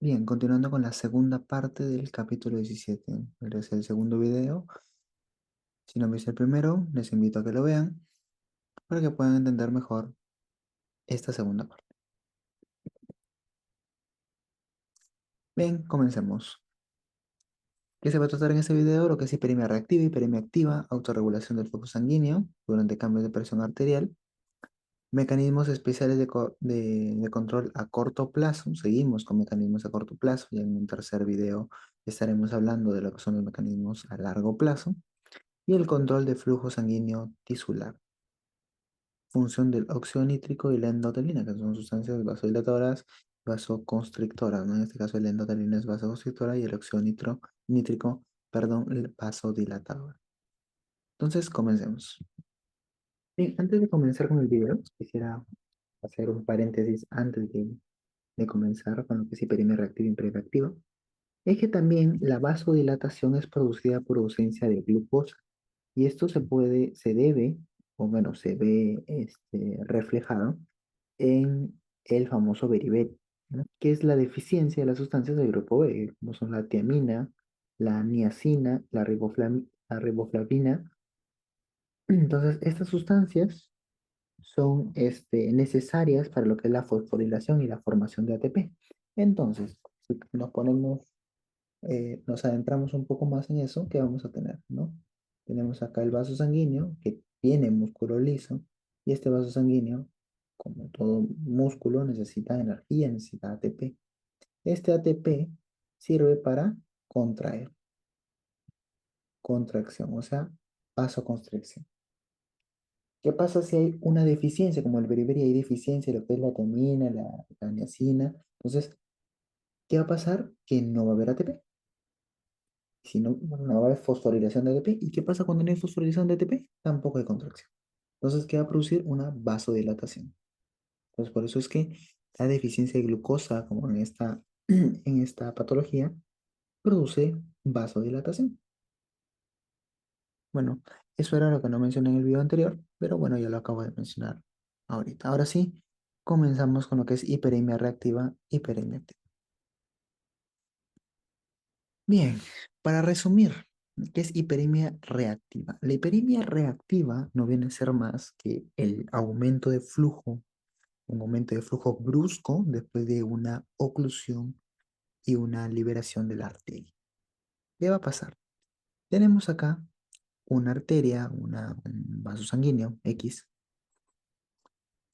Bien, continuando con la segunda parte del capítulo 17. Es el segundo video. Si no viste el primero, les invito a que lo vean para que puedan entender mejor esta segunda parte. Bien, comencemos. ¿Qué se va a tratar en este video? Lo que es hiperemia reactiva, hiperemia activa, autorregulación del flujo sanguíneo durante cambios de presión arterial, mecanismos especiales de control a corto plazo. Seguimos con mecanismos a corto plazo. Y en un tercer video estaremos hablando de lo que son los mecanismos a largo plazo y el control de flujo sanguíneo tisular. Función del óxido nítrico y la endotelina, que son sustancias vasodilatadoras, vasoconstrictoras, ¿no? En este caso, la endotelina es vasoconstrictora y el óxido nítrico, perdón, el vasodilatador. Entonces, comencemos. Bien, antes de comenzar con el video, quisiera hacer un paréntesis antes de comenzar con lo que es hiperemia reactiva y hiperreactiva. Es que también la vasodilatación es producida por ausencia de glucosa. Y esto se debe, o bueno, se ve reflejado en el famoso beriberi, ¿no? Que es la deficiencia de las sustancias del grupo B, como son la tiamina, la niacina, la riboflavina. Entonces, estas sustancias son necesarias para lo que es la fosforilación y la formación de ATP. Entonces, si nos adentramos un poco más en eso, ¿qué vamos a tener, no? Tenemos acá el vaso sanguíneo que tiene músculo liso y este vaso sanguíneo, como todo músculo, necesita energía, necesita ATP. Este ATP sirve para contraer, contracción, o sea, vasoconstricción. ¿Qué pasa si hay una deficiencia, como el beriberi hay deficiencia de lo que es la tiamina, la niacina? Entonces, ¿qué va a pasar? Que no va a haber ATP. Si no, no va a haber fosforilación de ATP. ¿Y qué pasa cuando no hay fosforilación de ATP? Tampoco hay contracción. Entonces, ¿qué va a producir? Una vasodilatación. Entonces, por eso es que la deficiencia de glucosa, como en esta patología, produce vasodilatación. Bueno, eso era lo que no mencioné en el video anterior, pero bueno, ya lo acabo de mencionar ahorita. Ahora sí, comenzamos con lo que es hiperemia reactiva, hiperemia activa. Bien, para resumir, ¿qué es hiperemia reactiva? La hiperemia reactiva no viene a ser más que el aumento de flujo, un aumento de flujo brusco después de una oclusión y una liberación de la arteria. ¿Qué va a pasar? Tenemos acá una arteria, un vaso sanguíneo X,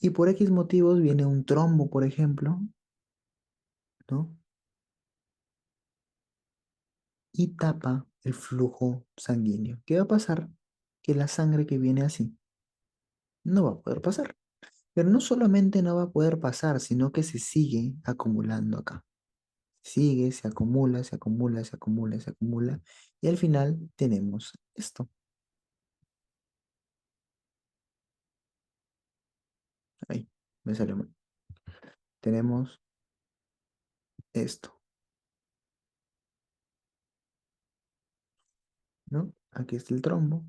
y por X motivos viene un trombo, por ejemplo, ¿no? Y tapa el flujo sanguíneo. ¿Qué va a pasar? Que la sangre que viene así no va a poder pasar. Pero no solamente no va a poder pasar, sino que se sigue acumulando acá. Sigue, se acumula, se acumula, se acumula, se acumula. Y al final tenemos esto. Ahí, me salió mal. Tenemos esto, ¿no? Aquí está el trombo.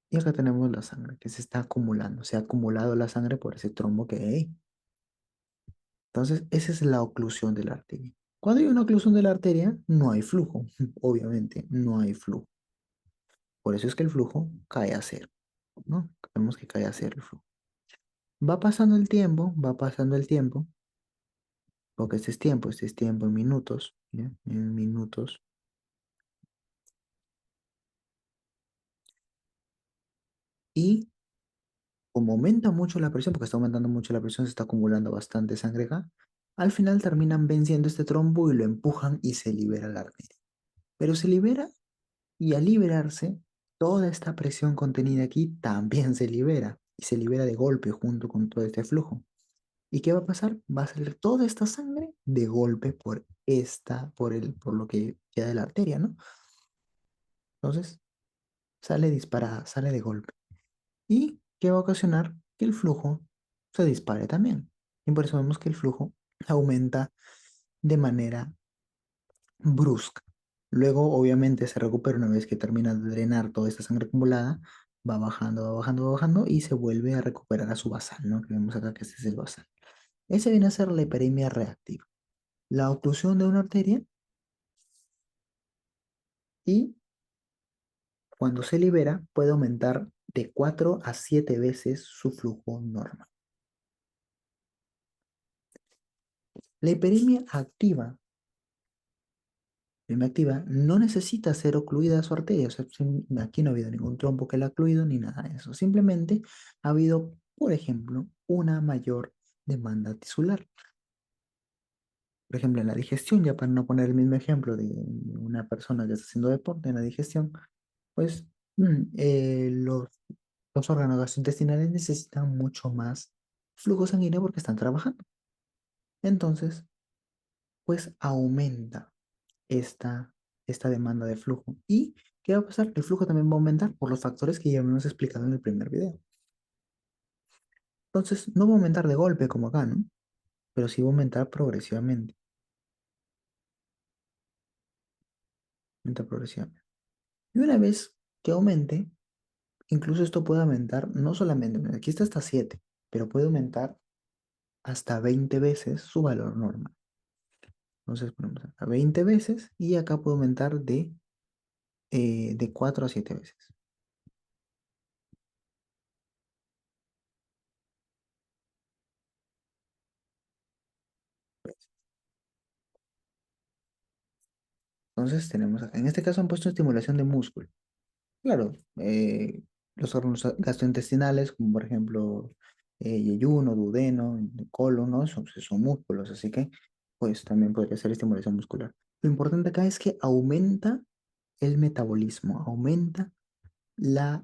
Y acá tenemos la sangre que se está acumulando. Se ha acumulado la sangre por ese trombo que hay ahí. Entonces, esa es la oclusión de la arteria. Cuando hay una oclusión de la arteria, no hay flujo. Obviamente, no hay flujo. Por eso es que el flujo cae a cero, ¿no? Vemos que cae a cero el flujo. Va pasando el tiempo, porque este es tiempo en minutos, ¿ya? En minutos. Y como aumenta mucho la presión, porque está aumentando mucho la presión, se está acumulando bastante sangre acá, al final terminan venciendo este trombo y lo empujan y se libera la arteria. Pero se libera y al liberarse, toda esta presión contenida aquí también se libera y se libera de golpe junto con todo este flujo. ¿Y qué va a pasar? Va a salir toda esta sangre de golpe por lo que queda de la arteria, ¿no? Entonces, sale disparada, sale de golpe. ¿Y qué va a ocasionar? Que el flujo se dispare también. Y por eso vemos que el flujo aumenta de manera brusca. Luego, obviamente, se recupera una vez que termina de drenar toda esta sangre acumulada, va bajando, va bajando, va bajando y se vuelve a recuperar a su basal, ¿no? Que vemos acá que este es el basal. Ese viene a ser la hiperemia reactiva. la oclusión de una arteria y cuando se libera puede aumentar de 4 a 7 veces su flujo normal. La hiperemia activa no necesita ser ocluida su arteria, o sea, aquí no ha habido ningún trombo que la ha ocluido ni nada de eso. Simplemente ha habido, por ejemplo, una mayor demanda tisular. Por ejemplo, en la digestión, ya para no poner el mismo ejemplo de una persona que está haciendo deporte en la digestión, pues los órganos gastrointestinales necesitan mucho más flujo sanguíneo porque están trabajando. Entonces, pues aumenta esta demanda de flujo. ¿Y qué va a pasar? El flujo también va a aumentar por los factores que ya hemos explicado en el primer video. Entonces, no va a aumentar de golpe como acá, ¿no? Pero sí va a aumentar progresivamente. Aumenta progresivamente. Y una vez que aumente, incluso esto puede aumentar, no solamente, mira, aquí está hasta 7, pero puede aumentar hasta 20 veces su valor normal. Entonces ponemos acá 20 veces y acá puede aumentar de 4 a 7 veces. Entonces tenemos acá, en este caso han puesto estimulación de músculo. Claro, los órganos gastrointestinales, como por ejemplo yeyuno, duodeno, colon, ¿no? Son músculos, así que pues también podría ser estimulación muscular. Lo importante acá es que aumenta el metabolismo, aumenta la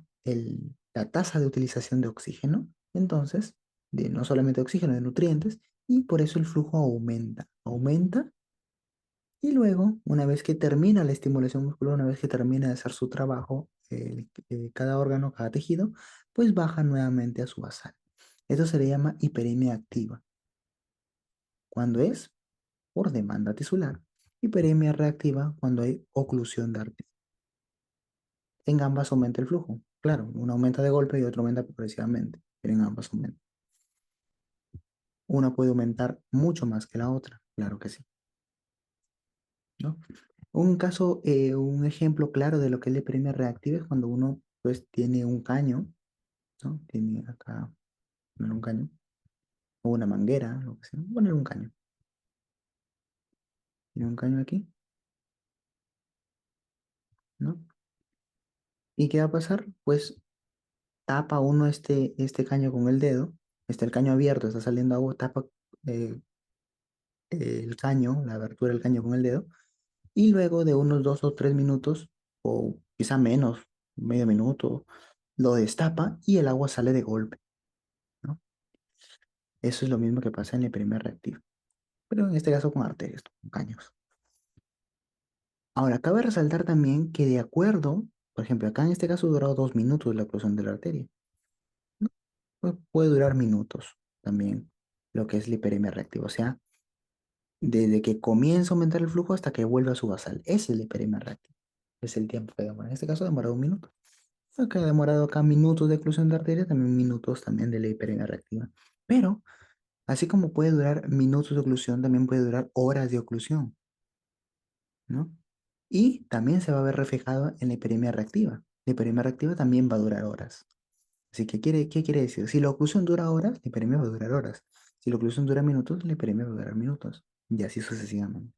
tasa de utilización de oxígeno, entonces, de no solamente oxígeno, de nutrientes, y por eso el flujo aumenta, y luego, una vez que termina la estimulación muscular, una vez que termina de hacer su trabajo, cada órgano, cada tejido, pues baja nuevamente a su basal. Esto se le llama hiperemia activa, cuando es por demanda tisular, hiperemia reactiva cuando hay oclusión de arteria. En ambas aumenta el flujo. Claro, uno aumenta de golpe y otro aumenta progresivamente, pero en ambas aumenta. Una puede aumentar mucho más que la otra, claro que sí, ¿no? Un ejemplo claro de lo que es la hiperemia reactiva es cuando uno pues tiene un caño, ¿no? Tiene acá, poner un caño, o una manguera, lo que sea, poner un caño. Tiene un caño aquí, ¿no? ¿Y qué va a pasar? Pues tapa uno este caño con el dedo, está el caño abierto, está saliendo agua, tapa eh, el caño, la abertura del caño con el dedo, y luego de unos 2 o 3 minutos, o quizá menos, medio minuto, lo destapa y el agua sale de golpe, ¿no? Eso es lo mismo que pasa en el primer reactivo, pero en este caso con arterias, con caños. Ahora, cabe resaltar también que de acuerdo, por ejemplo, acá en este caso duró 2 minutos la oclusión de la arteria, ¿no? Pues puede durar minutos también lo que es la hiperemia reactiva, o sea, desde que comienza a aumentar el flujo hasta que vuelve a su basal. Ese es la hiperemia reactiva. Es el tiempo que demora. En este caso demora 1 minuto. Acá ha demorado acá minutos de oclusión de arteria, también minutos también de la hiperemia reactiva. Pero, así como puede durar minutos de oclusión, también puede durar horas de oclusión, ¿no? Y también se va a ver reflejado en la hiperemia reactiva. La hiperemia reactiva también va a durar horas. Así que, ¿qué quiere decir? Si la oclusión dura horas, la hiperemia va a durar horas. Si la oclusión dura minutos, la hiperemia va a durar minutos. Y así sucesivamente.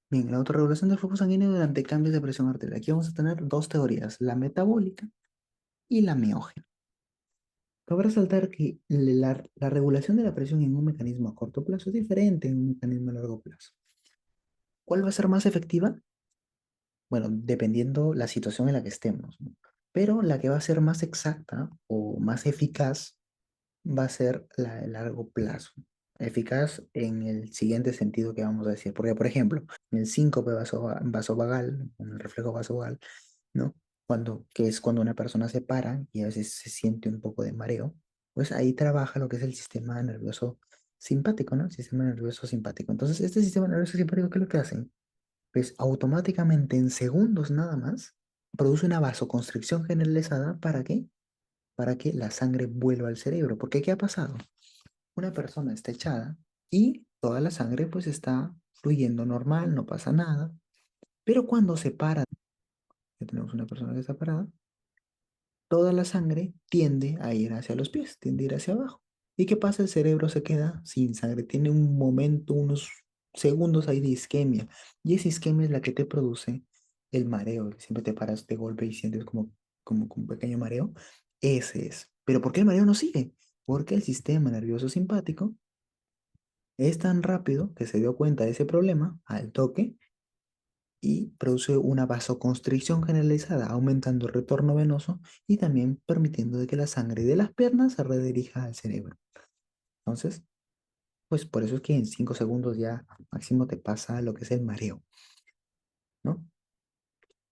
Bien, la autorregulación del flujo sanguíneo durante cambios de presión arterial. Aquí vamos a tener dos teorías, la metabólica y la miógena. Cabe resaltar que la regulación de la presión en un mecanismo a corto plazo es diferente en un mecanismo a largo plazo. ¿Cuál va a ser más efectiva? Bueno, dependiendo la situación en la que estemos, ¿no? Pero la que va a ser más exacta o más eficaz va a ser la de largo plazo. Eficaz en el siguiente sentido que vamos a decir. Porque, por ejemplo, en el síncope vasovagal, en el reflejo vasovagal, ¿no? Que es cuando una persona se para y a veces se siente un poco de mareo, pues ahí trabaja lo que es el sistema nervioso simpático, ¿no? El sistema nervioso simpático. Entonces, este sistema nervioso simpático, ¿qué es lo que hace? Pues automáticamente en segundos nada más produce una vasoconstricción generalizada. ¿Para qué? Para que la sangre vuelva al cerebro. Porque ¿qué ha pasado? Una persona está echada, y toda la sangre pues está fluyendo normal, no pasa nada. Pero cuando se para, ya tenemos una persona que está parada, toda la sangre tiende a ir hacia los pies, tiende a ir hacia abajo. ¿Y qué pasa? El cerebro se queda sin sangre, tiene un momento, unos segundos ahí de isquemia. Y esa isquemia es la que te produce el mareo, que siempre te paras de golpe y sientes como un pequeño mareo. Ese es. Pero ¿por qué el mareo no sigue? Porque el sistema nervioso simpático es tan rápido que se dio cuenta de ese problema al toque y produce una vasoconstricción generalizada, aumentando el retorno venoso y también permitiendo de que la sangre de las piernas se redirija al cerebro. Entonces, pues por eso es que en 5 segundos ya máximo te pasa lo que es el mareo, ¿no?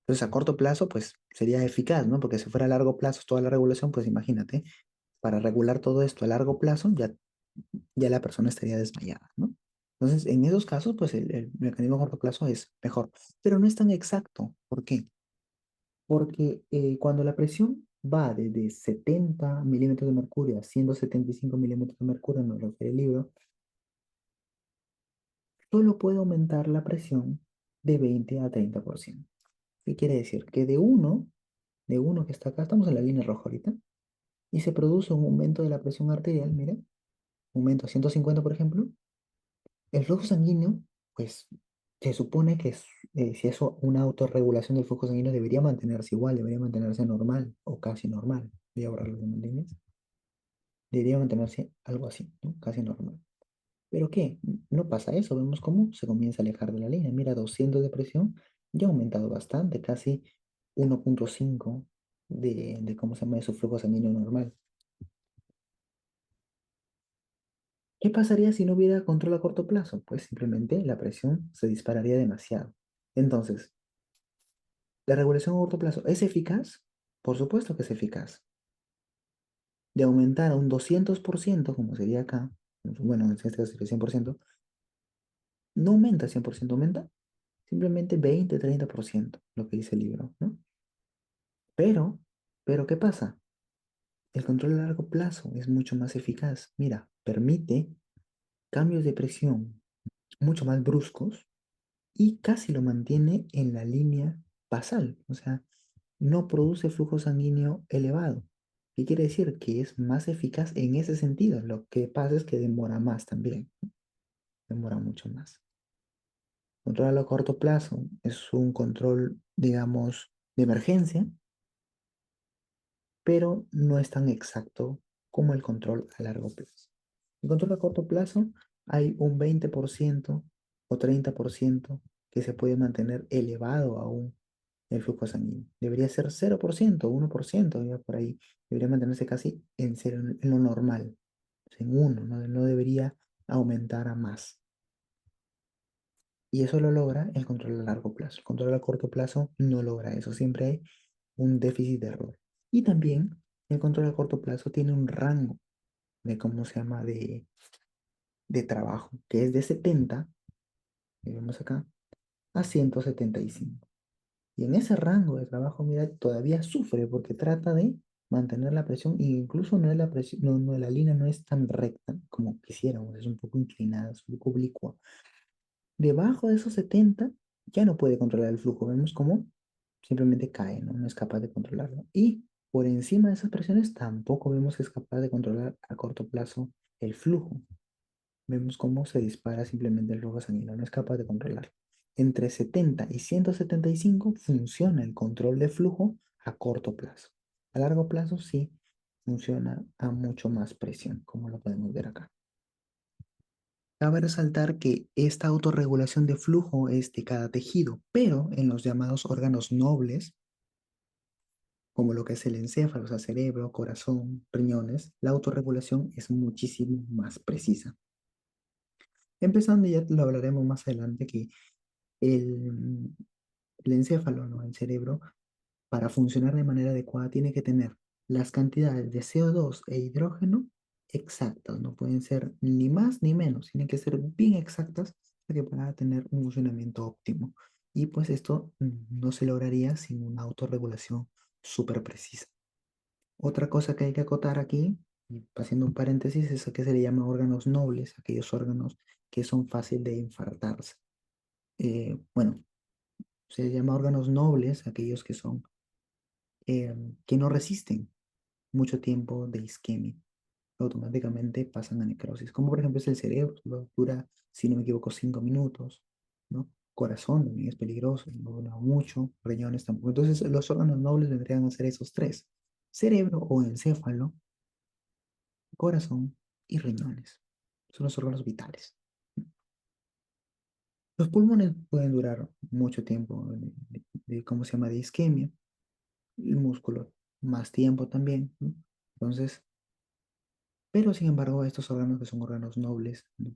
Entonces a corto plazo, pues sería eficaz, ¿no? Porque si fuera a largo plazo toda la regulación, pues imagínate, para regular todo esto a largo plazo, ya la persona estaría desmayada, ¿no? Entonces, en esos casos, pues el mecanismo a corto plazo es mejor, pero no es tan exacto. ¿Por qué? Porque cuando la presión va desde 70 milímetros de mercurio a 175 milímetros de mercurio, nos refiere el libro, solo puede aumentar la presión de 20 a 30%. ¿Qué quiere decir? Que de uno que está acá, estamos en la línea roja ahorita, y se produce un aumento de la presión arterial, mira, aumento a 150, por ejemplo, el flujo sanguíneo, pues se supone que si eso, una autorregulación del flujo sanguíneo debería mantenerse igual, debería mantenerse normal o casi normal. Voy a borrar los demás. Debería mantenerse algo así, ¿no? Casi normal. ¿Pero qué? No pasa eso, vemos cómo se comienza a alejar de la línea. Mira, 200 de presión ya ha aumentado bastante, casi 1,5 de cómo se llama, de su flujo sanguíneo normal. ¿Qué pasaría si no hubiera control a corto plazo? Pues simplemente la presión se dispararía demasiado. Entonces, ¿la regulación a corto plazo es eficaz? Por supuesto que es eficaz. De aumentar a un 200%, como sería acá, bueno, en este caso sería 100%, no aumenta 100%, aumenta simplemente 20-30%, lo que dice el libro, ¿no? Pero, pero, ¿qué pasa? El control a largo plazo es mucho más eficaz. Mira, permite cambios de presión mucho más bruscos y casi lo mantiene en la línea basal, o sea, no produce flujo sanguíneo elevado. ¿Qué quiere decir? Que es más eficaz en ese sentido. Lo que pasa es que demora más también, demora mucho más. Control a corto plazo es un control, digamos, de emergencia, pero no es tan exacto como el control a largo plazo. El control a corto plazo hay un 20% o 30% que se puede mantener elevado aún el flujo sanguíneo. Debería ser 0%, 1%, ya por ahí. Debería mantenerse casi en cero, en lo normal, en uno, no debería aumentar a más. Y eso lo logra el control a largo plazo. El control a corto plazo no logra eso. Siempre hay un déficit de error. Y también el control a corto plazo tiene un rango de cómo se llama de trabajo, que es de 70, que vemos acá, a 175. Y en ese rango de trabajo, mira, todavía sufre porque trata de mantener la presión e incluso no es la presión, la línea no es tan recta como quisiéramos, es un poco inclinada, es un poco oblicua. Debajo de esos 70 ya no puede controlar el flujo, vemos cómo simplemente cae, ¿no? No es capaz de controlarlo. Y por encima de esas presiones tampoco vemos que es capaz de controlar a corto plazo el flujo. Vemos cómo se dispara simplemente el flujo sanguíneo, no es capaz de controlarlo. Entre 70 y 175 funciona el control de flujo a corto plazo. A largo plazo sí funciona a mucho más presión, como lo podemos ver acá. Cabe resaltar que esta autorregulación de flujo es de cada tejido, pero en los llamados órganos nobles, como lo que es el encéfalo, o sea, cerebro, corazón, riñones, la autorregulación es muchísimo más precisa. Empezando, ya lo hablaremos más adelante, que el, el encéfalo, ¿no? El cerebro, para funcionar de manera adecuada, tiene que tener las cantidades de CO2 e hidrógeno exactas, no pueden ser ni más ni menos, tienen que ser bien exactas para tener un funcionamiento óptimo. Y pues esto no se lograría sin una autorregulación súper precisa. Otra cosa que hay que acotar aquí Y haciendo un paréntesis, eso que se le llama órganos nobles, aquellos órganos que son fácil de infartarse. Bueno, se llama órganos nobles aquellos que son, que no resisten mucho tiempo de isquemia. Automáticamente pasan a necrosis. Como por ejemplo es el cerebro, dura, si no me equivoco, 5 minutos, ¿no? Corazón también es peligroso, no dura mucho, riñones tampoco. Entonces los órganos nobles vendrían a ser esos tres: cerebro o encéfalo, corazón y riñones. Son los órganos vitales. Los pulmones pueden durar mucho tiempo ¿cómo se llama? De isquemia. El músculo, más tiempo también, ¿no? Entonces, pero sin embargo, estos órganos que son órganos nobles, ¿no?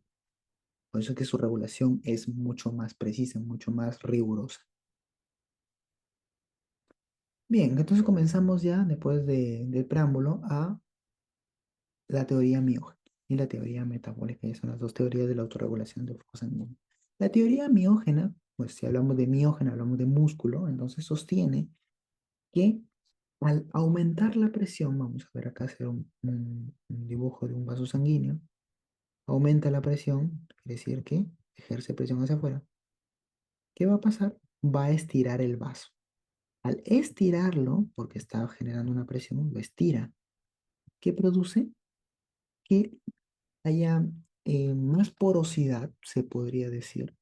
Por eso es que su regulación es mucho más precisa, mucho más rigurosa. Bien, entonces comenzamos ya, después del preámbulo, a la teoría miógena y la teoría metabólica, que son las dos teorías de la autorregulación del flujo sanguíneo. La teoría miógena, pues si hablamos de miógena, hablamos de músculo, entonces sostiene que al aumentar la presión, vamos a ver acá hacer un dibujo de un vaso sanguíneo, aumenta la presión, quiere decir que ejerce presión hacia afuera. ¿Qué va a pasar? Va a estirar el vaso. Al estirarlo, porque está generando una presión, lo estira. ¿Qué produce? Que haya más porosidad, se podría decir.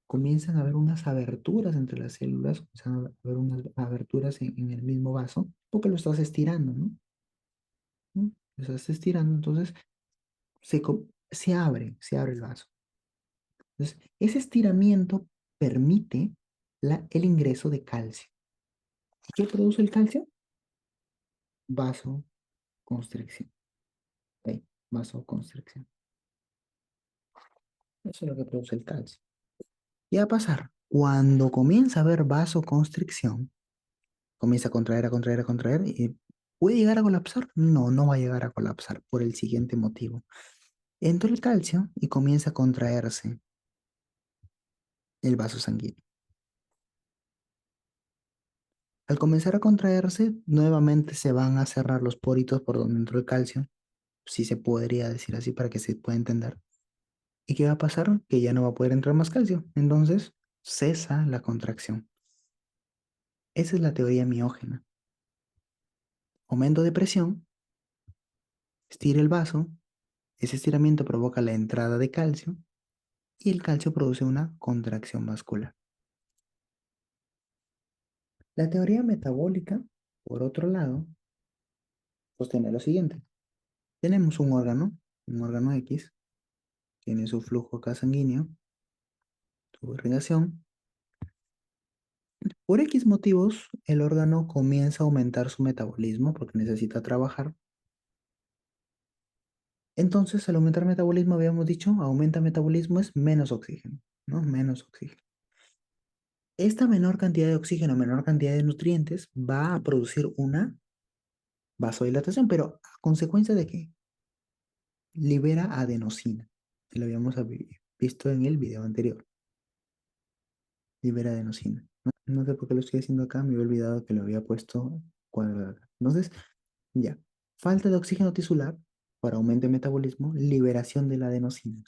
Comienzan a haber unas aberturas entre las células, comienzan a haber unas aberturas en el mismo vaso, porque lo estás estirando, ¿no? ¿Mm? Lo estás estirando, entonces se abre el vaso. Entonces, ese estiramiento permite el ingreso de calcio. ¿Y qué produce el calcio? Vasoconstricción. Ok, vasoconstricción. Eso es lo que produce el calcio. ¿Qué va a pasar? Cuando comienza a haber vasoconstricción, comienza a contraer, a contraer, a contraer, y ¿puede llegar a colapsar? No, no va a llegar a colapsar por el siguiente motivo. Entra el calcio y comienza a contraerse el vaso sanguíneo. Al comenzar a contraerse, nuevamente se van a cerrar los poritos por donde entró el calcio, si se podría decir así para que se pueda entender. ¿Y qué va a pasar? Que ya no va a poder entrar más calcio. Entonces, cesa la contracción. Esa es la teoría miógena. Aumento de presión, estira el vaso, ese estiramiento provoca la entrada de calcio y el calcio produce una contracción vascular. La teoría metabólica, por otro lado, sostiene lo siguiente. Tenemos un órgano X, tiene su flujo acá sanguíneo, su irrigación. Por X motivos, el órgano comienza a aumentar su metabolismo porque necesita trabajar. Entonces, al aumentar metabolismo, habíamos dicho, aumenta metabolismo es menos oxígeno, ¿no? Menos oxígeno. Esta menor cantidad de oxígeno, menor cantidad de nutrientes, va a producir una vasodilatación, pero ¿a consecuencia de qué? Libera adenosina. Lo habíamos visto en el video anterior. Libera adenosina. No sé por qué lo estoy haciendo acá, me había olvidado que lo había puesto cuadrado acá. Entonces, ya. Falta de oxígeno tisular para aumento de metabolismo, liberación de la adenosina.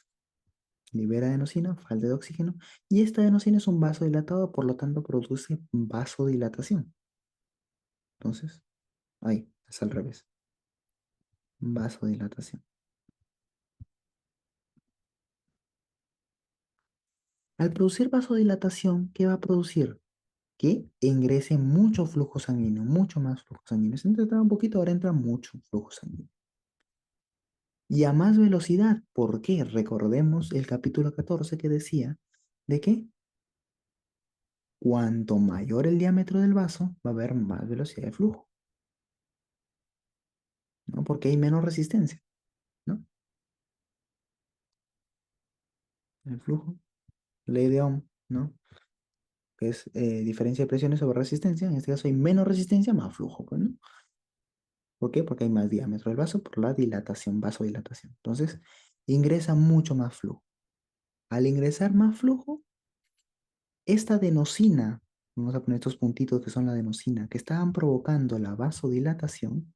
Libera adenosina, falta de oxígeno, y esta adenosina es un vasodilatado, por lo tanto produce vasodilatación. Entonces, ahí, es al revés. Vasodilatación. Al producir vasodilatación, ¿qué va a producir? Que ingrese mucho flujo sanguíneo, mucho más flujo sanguíneo. Se entraba un poquito, ahora entra mucho flujo sanguíneo. Y a más velocidad. ¿Por qué? Recordemos el capítulo 14 que decía de que cuanto mayor el diámetro del vaso, va a haber más velocidad de flujo, ¿no? Porque hay menos resistencia, ¿no? El flujo, ley de Ohm, ¿no? Que es diferencia de presiones sobre resistencia. En este caso hay menos resistencia, más flujo, pues, ¿no? ¿Por qué? Porque hay más diámetro del vaso por la dilatación, vasodilatación. Entonces, ingresa mucho más flujo. Al ingresar más flujo, esta adenosina, vamos a poner estos puntitos que son la adenosina, que estaban provocando la vasodilatación,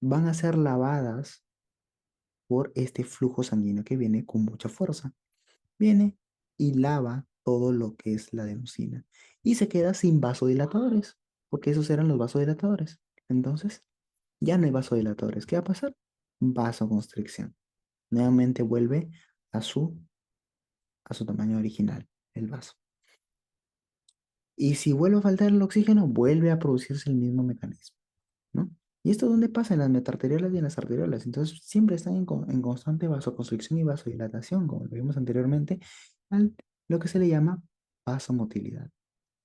van a ser lavadas por este flujo sanguíneo que viene con mucha fuerza. Viene y lava todo lo que es la adenosina y se queda sin vasodilatadores, porque esos eran los vasodilatadores. Entonces, ya no hay vasodilatadores. ¿Qué va a pasar? Vasoconstricción. Nuevamente vuelve a su tamaño original, el vaso. Y si vuelve a faltar el oxígeno, vuelve a producirse el mismo mecanismo, ¿no? ¿Y esto dónde pasa? En las metarteriolas y en las arteriolas. Entonces, siempre están en constante vasoconstricción y vasodilatación, como lo vimos anteriormente, al lo que se le llama vasomotilidad.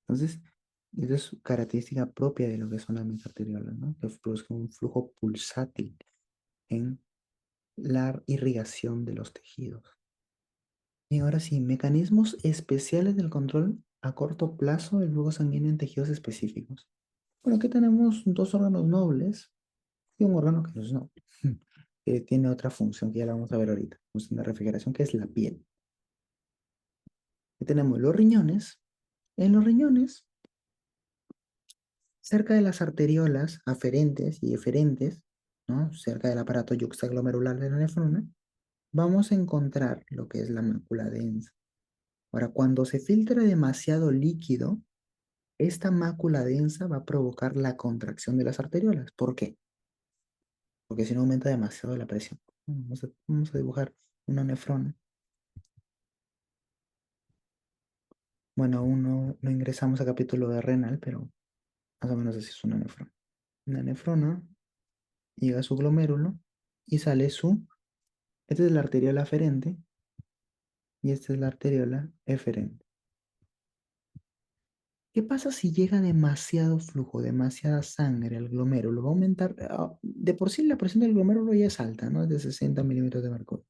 Entonces, esa es característica propia de lo que son las metarteriolas, ¿no? Que produzcan un flujo pulsátil en la irrigación de los tejidos. Y ahora sí, mecanismos especiales del control a corto plazo del flujo sanguíneo en tejidos específicos. Bueno, aquí tenemos dos órganos nobles y un órgano que no es noble, que tiene otra función que ya la vamos a ver ahorita, función de refrigeración, que es la piel. Aquí tenemos los riñones. En los riñones, cerca de las arteriolas aferentes y eferentes, ¿no? Cerca del aparato yuxtaglomerular de la nefrona, vamos a encontrar lo que es la mácula densa. Ahora, cuando se filtra demasiado líquido, esta mácula densa va a provocar la contracción de las arteriolas. ¿Por qué? Porque si no aumenta demasiado la presión. Vamos a dibujar una nefrona. Bueno, aún no ingresamos a capítulo de renal, pero más o menos así es una nefrona. Una nefrona llega a su glomérulo y sale su... Esta es la arteriola aferente y esta es la arteriola eferente. ¿Qué pasa si llega demasiado flujo, demasiada sangre al glomérulo? Va a aumentar, de por sí la presión del glomérulo ya es alta, ¿no? Es de 60 milímetros de mercurio.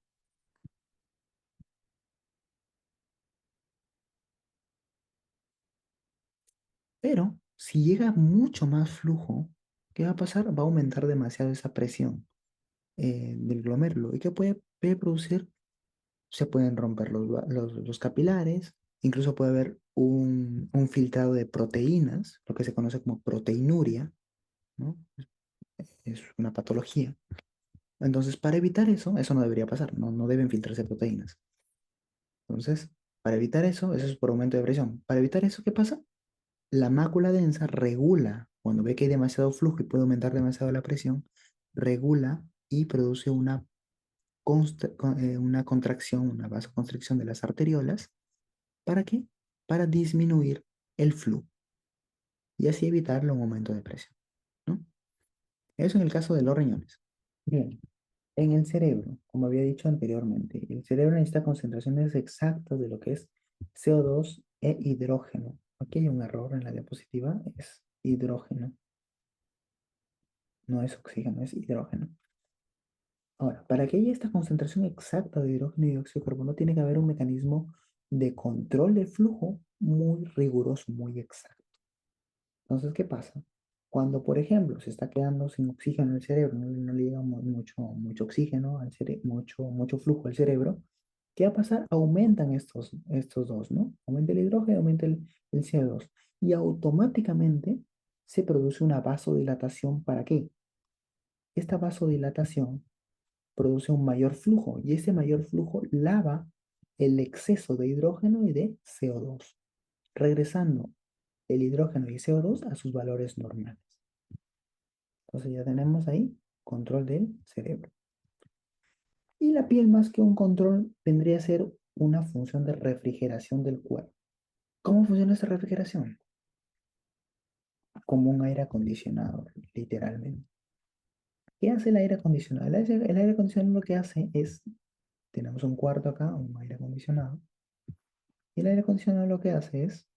Pero si llega mucho más flujo, ¿qué va a pasar? Va a aumentar demasiado esa presión del glomérulo. ¿Y qué puede producir? Se pueden romper los capilares, incluso puede haber un filtrado de proteínas, lo que se conoce como proteinuria, ¿no? Es una patología. Entonces, para evitar eso, eso no debería pasar, no deben filtrarse proteínas. Entonces, para evitar eso, eso es por aumento de presión. Para evitar eso, ¿qué pasa? La mácula densa regula, cuando ve que hay demasiado flujo y puede aumentar demasiado la presión, regula y produce una contracción, una vasoconstricción de las arteriolas. ¿Para qué? Para disminuir el flujo y así evitar un aumento de presión, ¿no? Eso en el caso de los riñones. Bien, en el cerebro, como había dicho anteriormente, el cerebro necesita concentraciones exactas de lo que es CO2 e hidrógeno. Aquí hay un error en la diapositiva, es hidrógeno, no es oxígeno, es hidrógeno. Ahora, para que haya esta concentración exacta de hidrógeno y dióxido de carbono, tiene que haber un mecanismo de control del flujo muy riguroso, muy exacto. Entonces, ¿qué pasa? Cuando, por ejemplo, se está quedando sin oxígeno en el cerebro, no le llega mucho oxígeno al cerebro, mucho flujo al cerebro, ¿qué va a pasar? Aumentan estos dos, ¿no? Aumenta el hidrógeno, aumenta el CO2. Y automáticamente se produce una vasodilatación. ¿Para qué? Esta vasodilatación produce un mayor flujo y ese mayor flujo lava el exceso de hidrógeno y de CO2, regresando el hidrógeno y CO2 a sus valores normales. Entonces ya tenemos ahí control del cerebro. Y la piel, más que un control, vendría a ser una función de refrigeración del cuerpo. ¿Cómo funciona esta refrigeración? Como un aire acondicionado, literalmente. ¿Qué hace el aire acondicionado? El aire acondicionado lo que hace es, tenemos un cuarto acá, un aire acondicionado, y el aire acondicionado lo que hace es,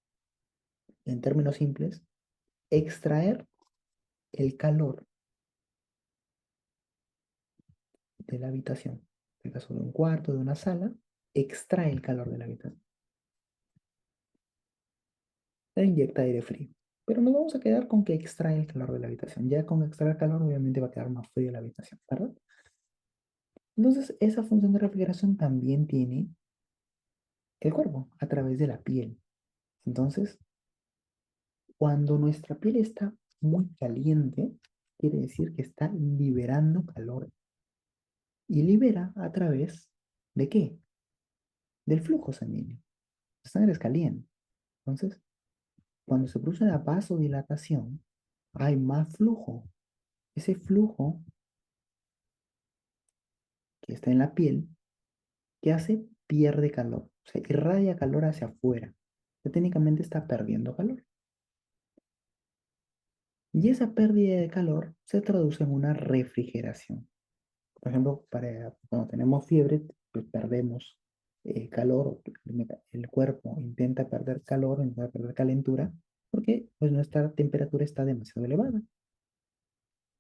en términos simples, extraer el calor de la habitación. En el caso de un cuarto, de una sala, extrae el calor de la habitación. E inyecta aire frío. Pero nos vamos a quedar con que extrae el calor de la habitación. Ya con extraer calor, obviamente va a quedar más fría la habitación, ¿verdad? Entonces, esa función de refrigeración también tiene el cuerpo a través de la piel. Entonces, cuando nuestra piel está muy caliente, quiere decir que está liberando calor. Y libera a través ¿de qué? Del flujo sanguíneo. La sangre es caliente. Entonces, cuando se produce la vasodilatación, hay más flujo. Ese flujo que está en la piel, ¿qué hace? Pierde calor. O sea, irradia calor hacia afuera. Técnicamente está perdiendo calor. Y esa pérdida de calor se traduce en una refrigeración. Por ejemplo, cuando tenemos fiebre, pues perdemos calor, el cuerpo intenta perder calor, intenta perder calentura, porque pues nuestra temperatura está demasiado elevada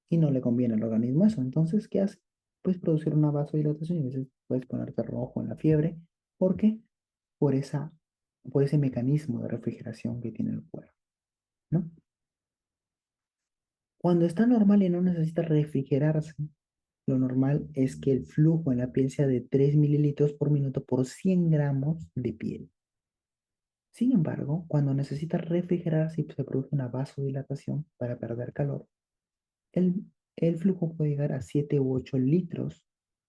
y no le conviene al organismo eso. Entonces, ¿qué hace? Pues producir una vasodilatación y a veces puedes ponerte rojo en la fiebre. ¿Por qué? Por por ese mecanismo de refrigeración que tiene el cuerpo, ¿no? Cuando está normal y no necesita refrigerarse, lo normal es que el flujo en la piel sea de 3 mililitros por minuto por 100 gramos de piel. Sin embargo, cuando necesita refrigerarse y se produce una vasodilatación para perder calor, el, el flujo puede llegar a 7 u 8 litros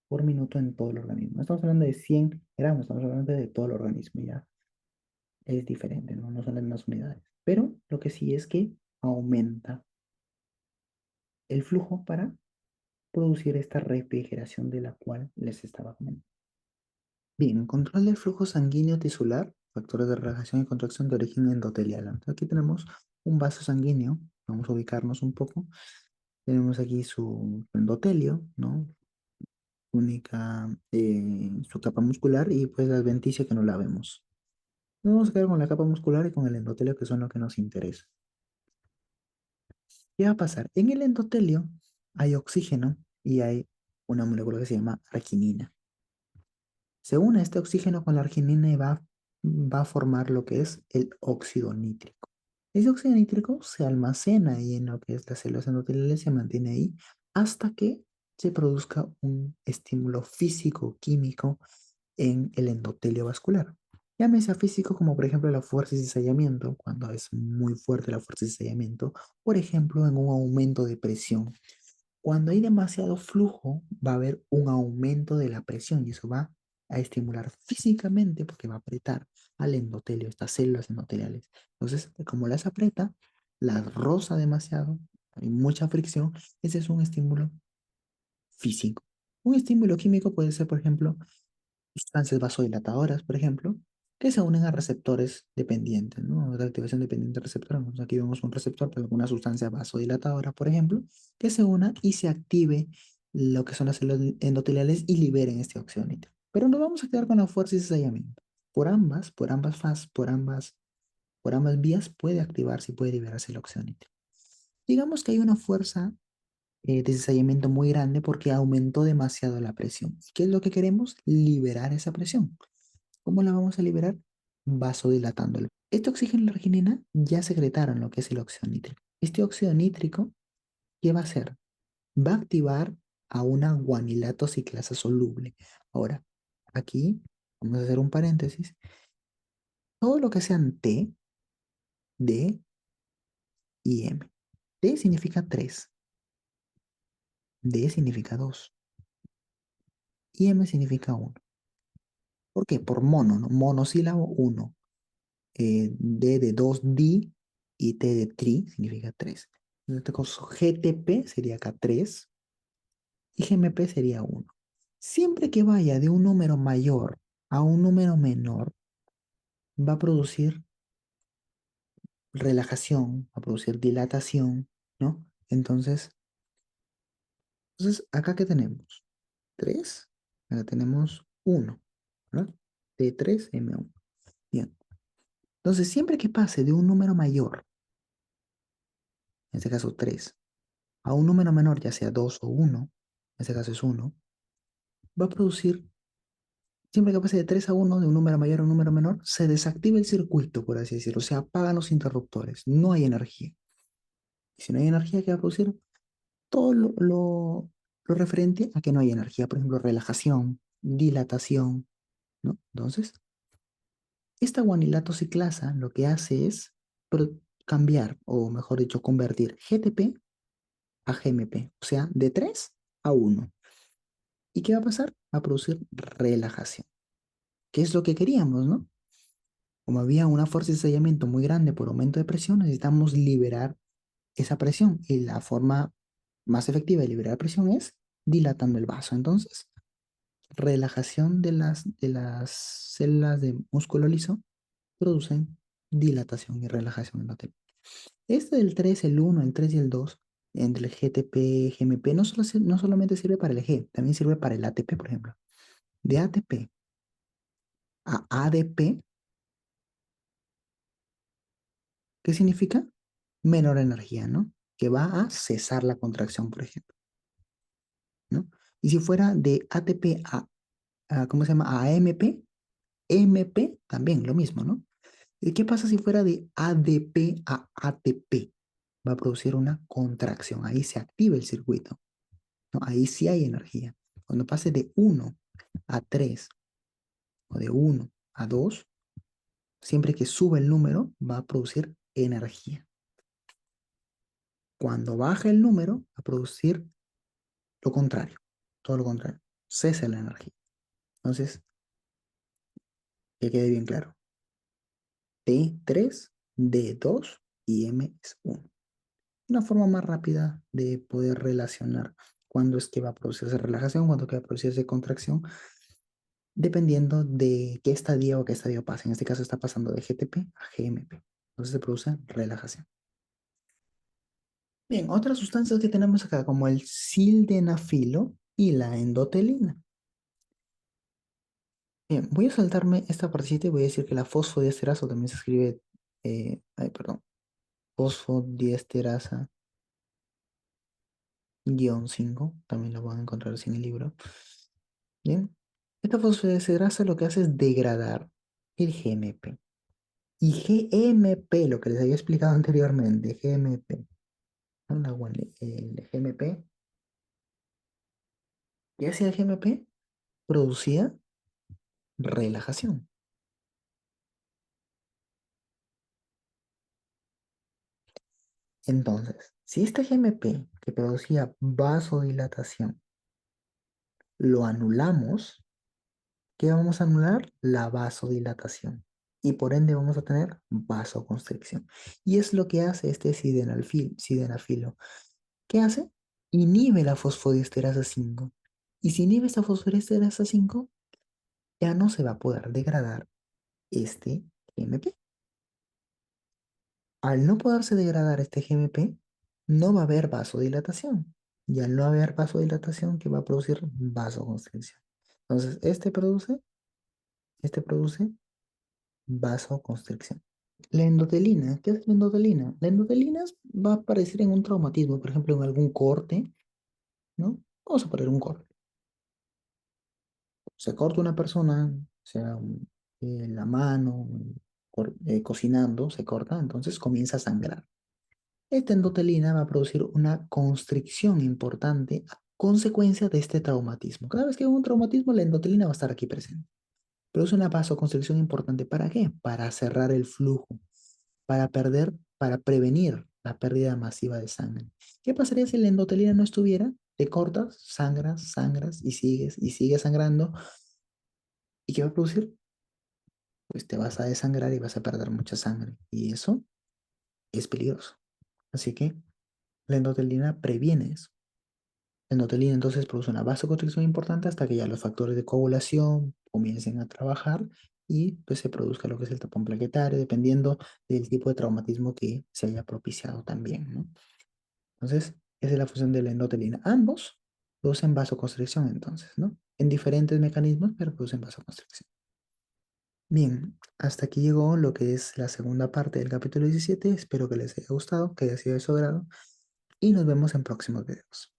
por minuto en todo el organismo. No estamos hablando de 100 gramos, estamos hablando de todo el organismo. Ya es diferente, ¿no? No son las mismas unidades. Pero lo que sí es que aumenta el flujo para producir esta refrigeración de la cual les estaba comentando. Bien, control del flujo sanguíneo tisular, factores de relajación y contracción de origen endotelial. Entonces, aquí tenemos un vaso sanguíneo, vamos a ubicarnos un poco. Tenemos aquí su endotelio, ¿no? Su capa muscular y pues la adventicia que no la vemos. Nos vamos a quedar con la capa muscular y con el endotelio que son lo que nos interesa. ¿Qué va a pasar? En el endotelio hay oxígeno y hay una molécula que se llama arginina. Se une este oxígeno con la arginina y va a formar lo que es el óxido nítrico. Ese óxido nítrico se almacena ahí en lo que es las células endoteliales, se mantiene ahí hasta que se produzca un estímulo físico-químico en el endotelio vascular. Llámese a físico como por ejemplo la fuerza de cizallamiento, cuando es muy fuerte la fuerza de cizallamiento, por ejemplo en un aumento de presión. Cuando hay demasiado flujo, va a haber un aumento de la presión y eso va a estimular físicamente porque va a apretar al endotelio, estas células endoteliales. Entonces, como las aprieta, las roza demasiado, hay mucha fricción, ese es un estímulo físico. Un estímulo químico puede ser, por ejemplo, sustancias vasodilatadoras, por ejemplo, que se unen a receptores dependientes, ¿no? De activación dependiente de receptor. Entonces, aquí vemos un receptor para alguna sustancia vasodilatadora, por ejemplo, que se una y se active lo que son las células endoteliales y liberen este óxido nítrico. Pero nos vamos a quedar con la fuerza y cizallamiento. Por ambas vías puede activarse y puede liberarse el óxido nítrico. Digamos que hay una fuerza de cizallamiento muy grande porque aumentó demasiado la presión. ¿Qué es lo que queremos? Liberar esa presión. ¿Cómo la vamos a liberar? Vasodilatándolo. Este oxígeno y la arginina ya secretaron lo que es el óxido nítrico. Este óxido nítrico, ¿qué va a hacer? Va a activar a una guanilato ciclasa soluble. Ahora, aquí vamos a hacer un paréntesis. Todo lo que sean T, D y M. T significa 3, D significa 2 y M significa 1. ¿Por qué? Por mono, ¿no? Monosílabo 1. D de 2 di y T de tri significa 3. En este caso, GTP sería acá 3 y GMP sería 1. Siempre que vaya de un número mayor a un número menor, va a producir relajación, va a producir dilatación, ¿no? Entonces acá que tenemos 3, acá tenemos 1, ¿verdad? T3M1. Bien. Entonces, siempre que pase de un número mayor, en este caso 3, a un número menor, ya sea 2 o 1, en este caso es 1, va a producir, siempre que pase de 3 a 1, de un número mayor a un número menor, se desactiva el circuito, por así decirlo, se apagan los interruptores, no hay energía. Y si no hay energía, ¿qué va a producir? Todo lo referente a que no hay energía, por ejemplo, relajación, dilatación, ¿no? Entonces, esta guanilato ciclasa lo que hace es cambiar, o mejor dicho, convertir GTP a GMP, o sea, de 3 a 1. ¿Y qué va a pasar? Va a producir relajación, que es lo que queríamos, ¿no? Como había una fuerza de estallamiento muy grande por aumento de presión, necesitamos liberar esa presión y la forma más efectiva de liberar presión es dilatando el vaso. Entonces, relajación de las células de músculo liso producen dilatación y relajación endotelial. Este del 3, el 1, el 3 y el 2, entre el GTP, GMP, no solamente sirve para el G, también sirve para el ATP, por ejemplo. De ATP a ADP, ¿qué significa? Menor energía, ¿no? Que va a cesar la contracción, por ejemplo, ¿no? Y si fuera de ATP ¿cómo se llama? A AMP, MP también lo mismo, ¿no? ¿Y qué pasa si fuera de ADP a ATP? Va a producir una contracción, ahí se activa el circuito, ¿no? Ahí sí hay energía. Cuando pase de 1 a 3 o de 1 a 2, siempre que sube el número va a producir energía. Cuando baja el número, va a producir lo contrario, todo lo contrario, cesa la energía. Entonces, que quede bien claro. T3, D2 y M es 1. Una forma más rápida de poder relacionar cuándo es que va a producirse relajación, cuándo es que va a producirse contracción, dependiendo de qué estadio o qué estadio pasa. En este caso está pasando de GTP a GMP. Entonces se produce relajación. Bien, otras sustancias que tenemos acá, como el sildenafilo y la endotelina. Bien, voy a saltarme esta partecita y voy a decir que la fosfodiesterasa también se escribe, perdón, fosfodiesterasa -5, también lo van a encontrar así en el libro. Bien, esta fosfodiesterasa lo que hace es degradar el GMP. Y GMP, lo que les había explicado anteriormente, GMP, ¿no? El GMP, ¿qué hacía el GMP? Producía relajación. Entonces, si este GMP que producía vasodilatación lo anulamos, ¿qué vamos a anular? La vasodilatación. Y por ende vamos a tener vasoconstricción. Y es lo que hace este sildenafilo. ¿Qué hace? Inhibe la fosfodiesterasa 5. Y si inhibe esta fosfodiesterasa 5, ya no se va a poder degradar este GMP. Al no poderse degradar este GMP, no va a haber vasodilatación. Y al no haber vasodilatación, ¿qué va a producir? Vasoconstricción. Entonces, este produce vasoconstricción. La endotelina, ¿qué es la endotelina? La endotelina va a aparecer en un traumatismo, por ejemplo, en algún corte, ¿no? Vamos a poner un corte. Se corta una persona, sea la mano, cocinando, se corta, entonces comienza a sangrar. Esta endotelina va a producir una constricción importante a consecuencia de este traumatismo. Cada vez que hay un traumatismo, la endotelina va a estar aquí presente. Produce una vasoconstricción importante. ¿Para qué? Para cerrar el flujo, para prevenir la pérdida masiva de sangre. ¿Qué pasaría si la endotelina no estuviera? Te cortas, sangras, sangras y sigues sangrando. ¿Y qué va a producir? Pues te vas a desangrar y vas a perder mucha sangre. Y eso es peligroso. Así que la endotelina previene eso. La endotelina entonces produce una vasoconstricción importante hasta que ya los factores de coagulación comiencen a trabajar y pues se produzca lo que es el tapón plaquetario, dependiendo del tipo de traumatismo que se haya propiciado también, ¿no? Entonces, esa es la función de la endotelina. Ambos producen vasoconstricción entonces, ¿no? En diferentes mecanismos, pero producen vasoconstricción. Bien, hasta aquí llegó lo que es la segunda parte del capítulo 17. Espero que les haya gustado, que haya sido de su agrado y nos vemos en próximos videos.